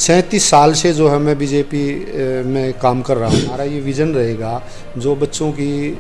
37 साल से जो है मैं बीजेपी में काम कर रहा हूँ। हमारा ये विज़न रहेगा, जो बच्चों की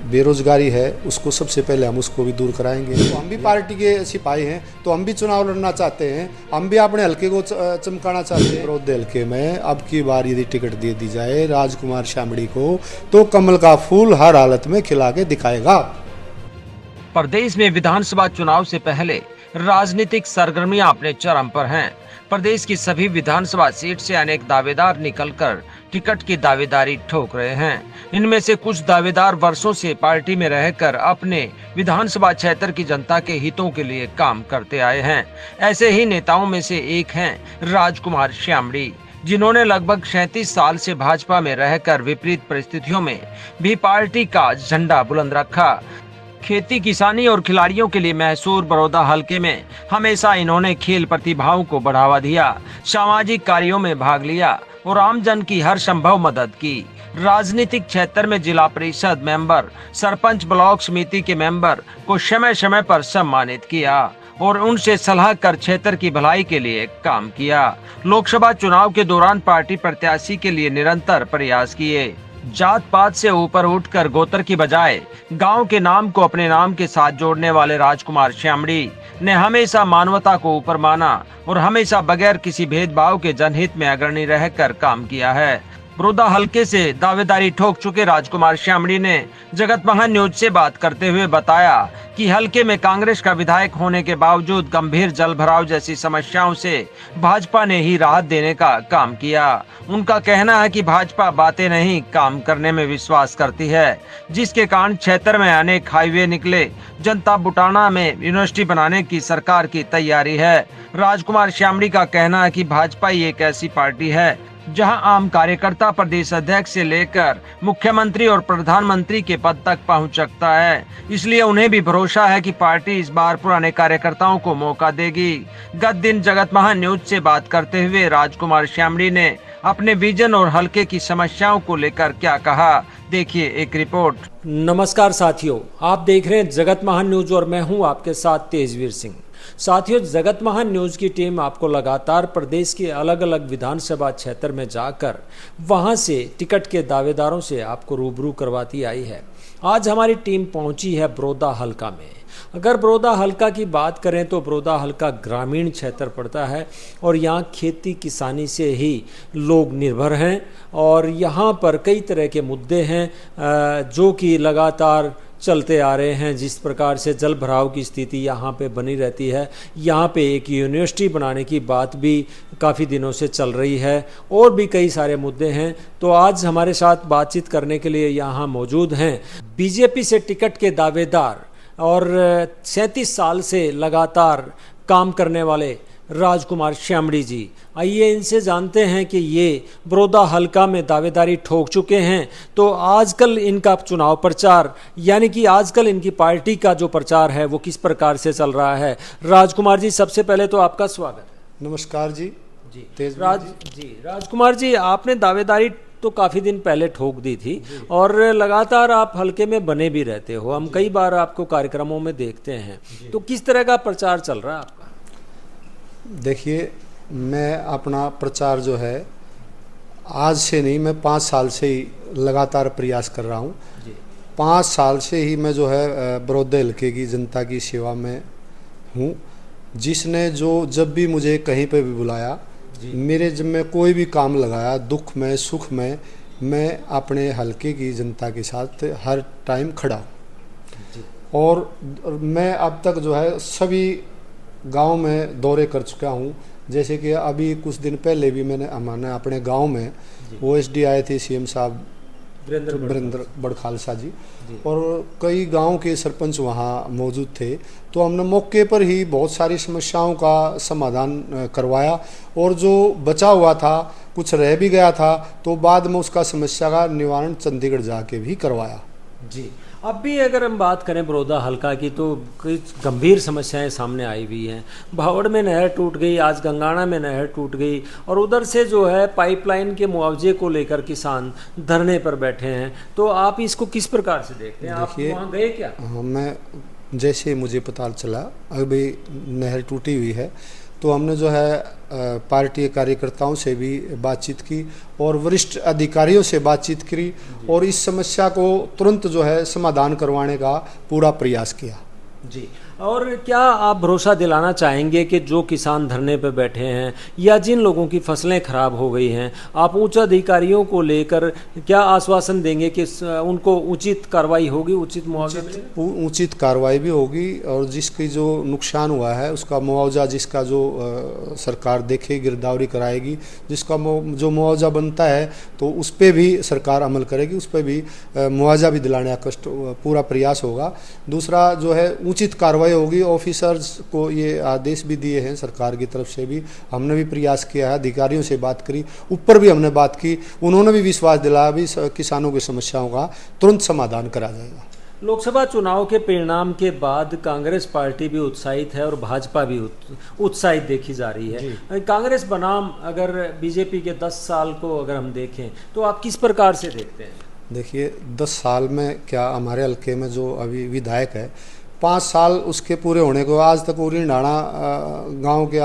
बेरोजगारी है उसको सबसे पहले हम उसको भी दूर कराएंगे। तो हम भी पार्टी के सिपाही हैं, तो हम भी चुनाव लड़ना चाहते हैं, हम भी अपने हल्के को चमकाना चाहते हैं। बड़ौदे हल्के में अब की बार यदि टिकट दे दी जाए राजकुमार श्यामड़ी को, तो कमल का फूल हर हालत में खिला के दिखाएगा। प्रदेश में विधानसभा चुनाव से पहले राजनीतिक सरगर्मियां अपने चरम पर हैं। प्रदेश की सभी विधानसभा सीट से अनेक दावेदार निकलकर टिकट की दावेदारी ठोक रहे हैं। इनमें से कुछ दावेदार वर्षों से पार्टी में रहकर अपने विधानसभा क्षेत्र की जनता के हितों के लिए काम करते आए हैं। ऐसे ही नेताओं में से एक हैं राजकुमार श्यामड़ी, जिन्होंने लगभग 37 साल से भाजपा में रहकर विपरीत परिस्थितियों में भी पार्टी का झंडा बुलंद रखा। खेती किसानी और खिलाड़ियों के लिए मैसूर बड़ौदा हलके में हमेशा इन्होंने खेल प्रतिभाओं को बढ़ावा दिया, सामाजिक कार्यों में भाग लिया और आमजन की हर संभव मदद की। राजनीतिक क्षेत्र में जिला परिषद मेंबर, सरपंच, ब्लॉक समिति के मेंबर को समय समय पर सम्मानित किया और उनसे सलाह कर क्षेत्र की भलाई के लिए काम किया। लोकसभा चुनाव के दौरान पार्टी प्रत्याशी के लिए निरंतर प्रयास किए। जात पात से ऊपर उठकर गोत्र की बजाय गांव के नाम को अपने नाम के साथ जोड़ने वाले राजकुमार श्यामड़ी ने हमेशा मानवता को ऊपर माना और हमेशा बगैर किसी भेदभाव के जनहित में अग्रणी रहकर काम किया है। बड़ौदा हलके से दावेदारी ठोक चुके राजकुमार श्यामड़ी ने जगत महान न्यूज से बात करते हुए बताया कि हलके में कांग्रेस का विधायक होने के बावजूद गंभीर जल भराव जैसी समस्याओं से भाजपा ने ही राहत देने का काम किया। उनका कहना है कि भाजपा बातें नहीं, काम करने में विश्वास करती है, जिसके कारण क्षेत्र में अनेक हाईवे निकले। जनता बुटाना में यूनिवर्सिटी बनाने की सरकार की तैयारी है। राजकुमार श्यामड़ी का कहना है कि भाजपा ही एक ऐसी पार्टी है जहां आम कार्यकर्ता प्रदेश अध्यक्ष से लेकर मुख्यमंत्री और प्रधानमंत्री के पद तक पहुंच सकता है। इसलिए उन्हें भी भरोसा है कि पार्टी इस बार पुराने कार्यकर्ताओं को मौका देगी। गत दिन जगत महान न्यूज से बात करते हुए राजकुमार श्यामड़ी ने अपने विजन और हलके की समस्याओं को लेकर क्या कहा, देखिए एक रिपोर्ट। नमस्कार साथियों, आप देख रहे हैं जगत महान न्यूज और मैं हूं आपके साथ तेजवीर सिंह। साथियों, जगत महान न्यूज की टीम आपको लगातार प्रदेश के अलग अलग विधानसभा क्षेत्र में जाकर वहां से टिकट के दावेदारों से आपको रूबरू करवाती आई है। आज हमारी टीम पहुंची है बड़ौदा हलका में। अगर बड़ौदा हलका की बात करें तो बड़ौदा हलका ग्रामीण क्षेत्र पड़ता है और यहाँ खेती किसानी से ही लोग निर्भर हैं और यहाँ पर कई तरह के मुद्दे हैं जो कि लगातार चलते आ रहे हैं। जिस प्रकार से जल भराव की स्थिति यहाँ पे बनी रहती है, यहाँ पे एक यूनिवर्सिटी बनाने की बात भी काफ़ी दिनों से चल रही है और भी कई सारे मुद्दे हैं। तो आज हमारे साथ बातचीत करने के लिए यहाँ मौजूद हैं बीजेपी से टिकट के दावेदार और 37 साल से लगातार काम करने वाले राजकुमार श्यामड़ी जी। आइए इनसे जानते हैं कि ये बड़ौदा हलका में दावेदारी ठोक चुके हैं, तो आजकल इनका चुनाव प्रचार यानी कि आजकल इनकी पार्टी का जो प्रचार है वो किस प्रकार से चल रहा है। राजकुमार जी, सबसे पहले तो आपका स्वागत है। नमस्कार जी। राजकुमार जी, आपने दावेदारी तो काफ़ी दिन पहले ठोक दी थी और लगातार आप हलके में बने भी रहते हो, हम कई बार आपको कार्यक्रमों में देखते हैं, तो किस तरह का प्रचार चल रहा है आपका? देखिए, मैं अपना प्रचार जो है आज से नहीं, मैं 5 साल से ही लगातार प्रयास कर रहा हूँ। 5 साल से ही मैं जो है बड़ौदे हलके की जनता की सेवा में हूँ। जिसने जो जब भी मुझे कहीं पे भी बुलाया, मेरे जब मैं कोई भी काम लगाया, दुख में सुख में, मैं अपने हलके की जनता के साथ हर टाइम खड़ा हूँ। और मैं अब तक जो है सभी गांव में दौरे कर चुका हूँ। जैसे कि अभी कुछ दिन पहले भी हमने अपने गांव में OSD आए थे, CM साहब वीरेंद्र बड़खालसा जी, और कई गांव के सरपंच वहाँ मौजूद थे। तो हमने मौके पर ही बहुत सारी समस्याओं का समाधान करवाया और जो बचा हुआ था, कुछ रह भी गया था, तो बाद में उसका समस्या का निवारण चंडीगढ़ जाके भी करवाया जी। अब भी अगर हम बात करें बड़ौदा हलका की तो कुछ गंभीर समस्याएं सामने आई हुई हैं। भावड़ में नहर टूट गई, आज गंगाना में नहर टूट गई और उधर से जो है पाइपलाइन के मुआवजे को लेकर किसान धरने पर बैठे हैं। तो आप इसको किस प्रकार से देखते हैं? आप वहाँ गए क्या? हाँ, मैं जैसे मुझे पता चला अभी नहर टूटी हुई है, तो हमने जो है पार्टी के कार्यकर्ताओं से भी बातचीत की और वरिष्ठ अधिकारियों से बातचीत की और इस समस्या को तुरंत जो है समाधान करवाने का पूरा प्रयास किया। जी, और क्या आप भरोसा दिलाना चाहेंगे कि जो किसान धरने पर बैठे हैं या जिन लोगों की फसलें खराब हो गई हैं, आप उच्च अधिकारियों को लेकर क्या आश्वासन देंगे कि उनको उचित कार्रवाई होगी, उचित मुआवजा मिलेगा? उचित कार्रवाई भी होगी और जिसकी जो नुकसान हुआ है उसका मुआवजा, जिसका जो सरकार देखेगी, गिरदावरी कराएगी, जिसका जो मुआवजा बनता है तो उस पर भी सरकार अमल करेगी, उस पर भी मुआवजा भी दिलाने का पूरा प्रयास होगा। दूसरा जो है उचित कार्रवाई होगी। ऑफिसर्स को ये आदेश भी दिए हैं सरकार की तरफ से भी, हमने भी प्रयास किया है, अधिकारियों से बात करी, ऊपर भी हमने बात की, उन्होंने भी विश्वास दिलाया भी किसानों की समस्याओं का तुरंत समाधान करा जाएगा। लोकसभा चुनाव के परिणाम के बाद कांग्रेस पार्टी भी उत्साहित है और भाजपा भी उत्साहित देखी जा रही है। कांग्रेस बनाम अगर बीजेपी के 10 साल को अगर हम देखें तो आप किस प्रकार से देखते हैं? देखिए 10 साल में क्या, हमारे हल्के में जो अभी विधायक है 5 साल उसके पूरे होने को आज तक उरी नाना गांव के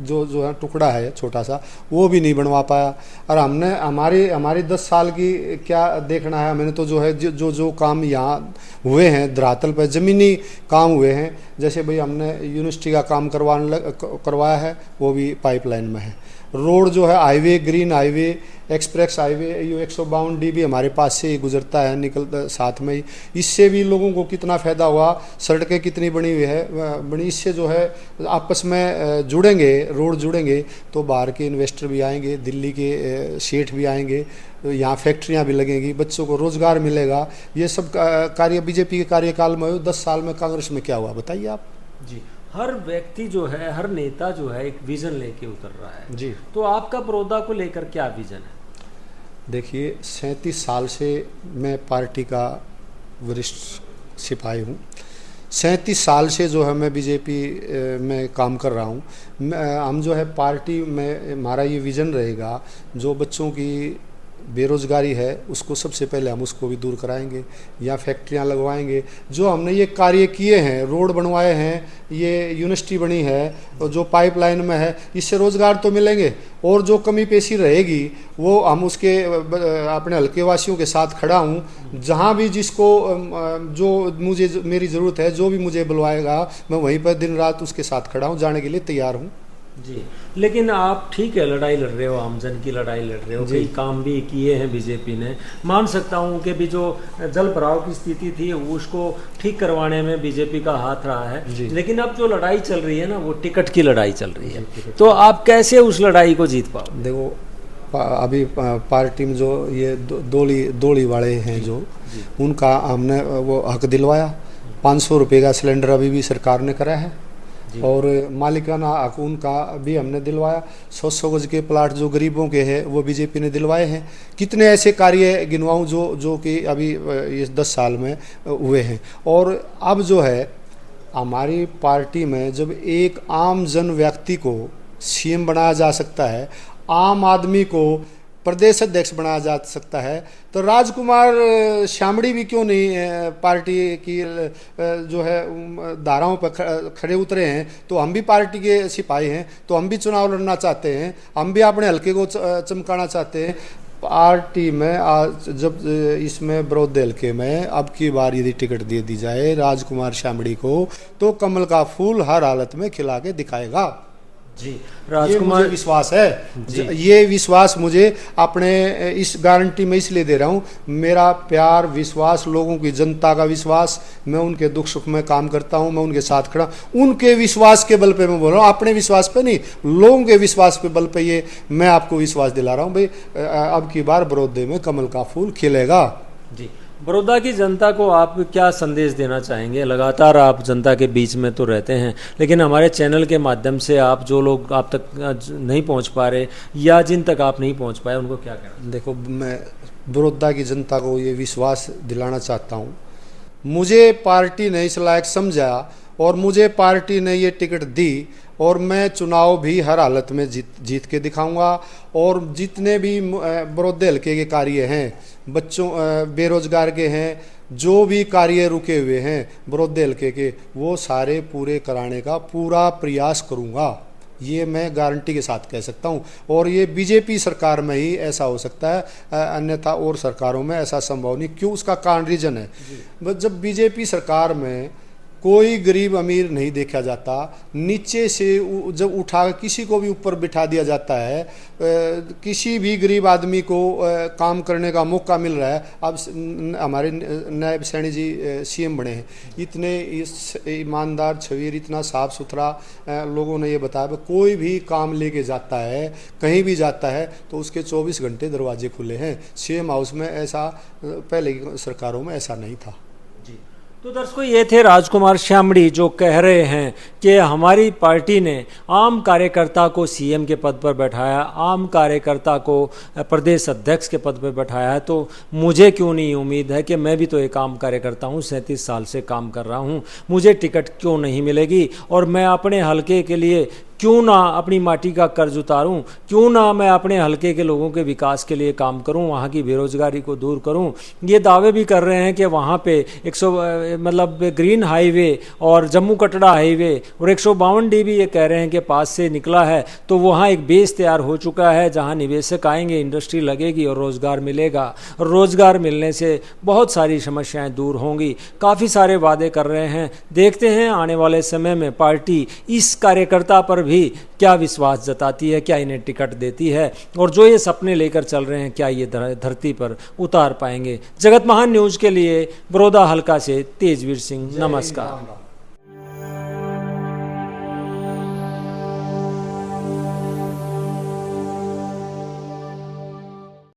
जो है टुकड़ा है छोटा सा, वो भी नहीं बनवा पाया। और हमने हमारी 10 साल की क्या देखना है, मैंने तो जो है जो काम यहाँ हुए हैं धरातल पर ज़मीनी काम हुए हैं, जैसे भाई हमने यूनिवर्सिटी का काम करवाया है, वो भी पाइपलाइन में है। रोड जो है highway, green highway, express highway, ये 152D भी हमारे पास से ही गुजरता है, निकलता साथ में ही। इससे भी लोगों को कितना फ़ायदा हुआ, सड़कें कितनी बनी हुई है बनी, इससे जो है आपस में जुड़ेंगे, रोड जुड़ेंगे तो बाहर के इन्वेस्टर भी आएंगे, दिल्ली के सेठ भी आएंगे, यहाँ फैक्ट्रियाँ भी लगेंगी, बच्चों को रोज़गार मिलेगा। ये सब कार्य बीजेपी के कार्यकाल में 10 साल में कांग्रेस में क्या हुआ बताइए आप। जी, हर व्यक्ति जो है, हर नेता जो है एक विजन लेके उतर रहा है जी, तो आपका बड़ौदा को लेकर क्या विजन है? देखिए 37 साल से मैं पार्टी का वरिष्ठ सिपाही हूँ। 37 साल से जो है मैं बीजेपी में काम कर रहा हूँ। हम जो है पार्टी में हमारा ये विज़न रहेगा, जो बच्चों की बेरोज़गारी है उसको सबसे पहले हम उसको भी दूर कराएंगे, या फैक्ट्रियां लगवाएंगे। जो हमने ये कार्य किए हैं, रोड बनवाए हैं, ये यूनिवर्सिटी बनी है और जो पाइपलाइन में है, इससे रोज़गार तो मिलेंगे और जो कमी पेशी रहेगी वो हम उसके अपने हल्के वासियों के साथ खड़ा हूँ। जहाँ भी जिसको जो मुझे मेरी ज़रूरत है, जो भी मुझे बुलवाएगा, मैं वहीं पर दिन रात उसके साथ खड़ा हूँ, जाने के लिए तैयार हूँ। जी, लेकिन आप ठीक है लड़ाई लड़ रहे हो, आमजन की लड़ाई लड़ रहे हो, कई काम भी किए हैं बीजेपी ने। मान सकता हूँ कि भी जो जल भराव की स्थिति थी उसको ठीक करवाने में बीजेपी का हाथ रहा है, लेकिन अब जो लड़ाई चल रही है ना, वो टिकट की लड़ाई चल रही है, तो आप कैसे उस लड़ाई को जीत पाओ? देखो अभी पार्टी में जो ये दोली वाले हैं जो, उनका हमने वो हक दिलवाया। 500 रुपये का सिलेंडर अभी भी सरकार ने करा है और मालिकाना हक उनका भी हमने दिलवाया। 100 गज के प्लाट जो गरीबों के हैं वो बीजेपी ने दिलवाए हैं। कितने ऐसे कार्य गिनवाऊँ जो कि अभी इस 10 साल में हुए हैं। और अब जो है हमारी पार्टी में जब एक आम जन व्यक्ति को सीएम बनाया जा सकता है, आम आदमी को प्रदेश अध्यक्ष बनाया जा सकता है, तो राजकुमार शामड़ी भी क्यों नहीं पार्टी की जो है धाराओं पर खड़े उतरे हैं। तो हम भी पार्टी के सिपाही हैं, तो हम भी चुनाव लड़ना चाहते हैं, हम भी अपने हल्के को चमकाना चाहते हैं। पार्टी में आज जब इसमें बड़ौदे हल्के में अब की बार यदि टिकट दे दी जाए राजकुमार शामड़ी को, तो कमल का फूल हर हालत में खिला के दिखाएगा। जी, राजकुमार, ये विश्वास है, ये विश्वास मुझे अपने इस गारंटी में इसलिए दे रहा हूँ। मेरा प्यार, विश्वास, लोगों की जनता का विश्वास, मैं उनके दुख सुख में काम करता हूँ, मैं उनके साथ खड़ा, उनके विश्वास के बल पे मैं बोल रहा हूँ, अपने विश्वास पे नहीं, लोगों के विश्वास पे बल पे ये मैं आपको विश्वास दिला रहा हूँ भाई अब की बार बड़ौदे में कमल का फूल खिलेगा। जी, बड़ौदा की जनता को आप क्या संदेश देना चाहेंगे? लगातार आप जनता के बीच में तो रहते हैं, लेकिन हमारे चैनल के माध्यम से आप जो लोग आप तक नहीं पहुंच पा रहे या जिन तक आप नहीं पहुंच पाए, उनको क्या कहना? देखो, मैं बड़ौदा की जनता को ये विश्वास दिलाना चाहता हूँ, मुझे पार्टी ने इस लायक समझा और मुझे पार्टी ने ये टिकट दी और मैं चुनाव भी हर हालत में जीत के दिखाऊंगा। और जितने भी बड़ौदे हल्के के कार्य हैं, बच्चों बेरोजगार के हैं, जो भी कार्य रुके हुए हैं बड़ौदे हल्के के, वो सारे पूरे कराने का पूरा प्रयास करूंगा। ये मैं गारंटी के साथ कह सकता हूँ। और ये बीजेपी सरकार में ही ऐसा हो सकता है, अन्यथा और सरकारों में ऐसा संभव नहीं। क्यों? उसका कारण रीजन है, बस जब बीजेपी सरकार में कोई गरीब अमीर नहीं देखा जाता, नीचे से जब उठा किसी को भी ऊपर बिठा दिया जाता है, किसी भी गरीब आदमी को काम करने का मौका मिल रहा है। अब हमारे नायब सैनी जी सीएम बने हैं, इतने ईमानदार छवीर, इतना साफ सुथरा, लोगों ने ये बताया कोई भी काम लेके जाता है, कहीं भी जाता है तो उसके 24 घंटे दरवाजे खुले हैं। सीएम हाउस में ऐसा पहले की सरकारों में ऐसा नहीं था। तो दर्शकों, ये थे राजकुमार श्यामड़ी जो कह रहे हैं कि हमारी पार्टी ने आम कार्यकर्ता को सीएम के पद पर बैठाया, आम कार्यकर्ता को प्रदेश अध्यक्ष के पद पर बैठाया है, तो मुझे क्यों नहीं उम्मीद है कि मैं भी तो एक आम कार्यकर्ता हूँ, 37 साल से काम कर रहा हूँ, मुझे टिकट क्यों नहीं मिलेगी और मैं अपने हलके के लिए क्यों ना अपनी माटी का कर्ज उतारूं, क्यों ना मैं अपने हलके के लोगों के विकास के लिए काम करूं, वहां की बेरोजगारी को दूर करूं। ये दावे भी कर रहे हैं कि वहां पे 100 मतलब ग्रीन हाईवे और जम्मू कटरा हाईवे और 152D भी ये कह रहे हैं कि पास से निकला है, तो वहाँ एक बेस तैयार हो चुका है जहाँ निवेशक आएंगे, इंडस्ट्री लगेगी और रोज़गार मिलेगा। रोज़गार मिलने से बहुत सारी समस्याएँ दूर होंगी। काफ़ी सारे वादे कर रहे हैं, देखते हैं आने वाले समय में पार्टी इस कार्यकर्ता पर भी क्या विश्वास जताती है, क्या इन्हें टिकट देती है और जो ये सपने लेकर चल रहे हैं क्या ये धरती पर उतार पाएंगे। जगत महान न्यूज़ के लिए बड़ौदा हल्का से तेजवीर सिंह, नमस्कार।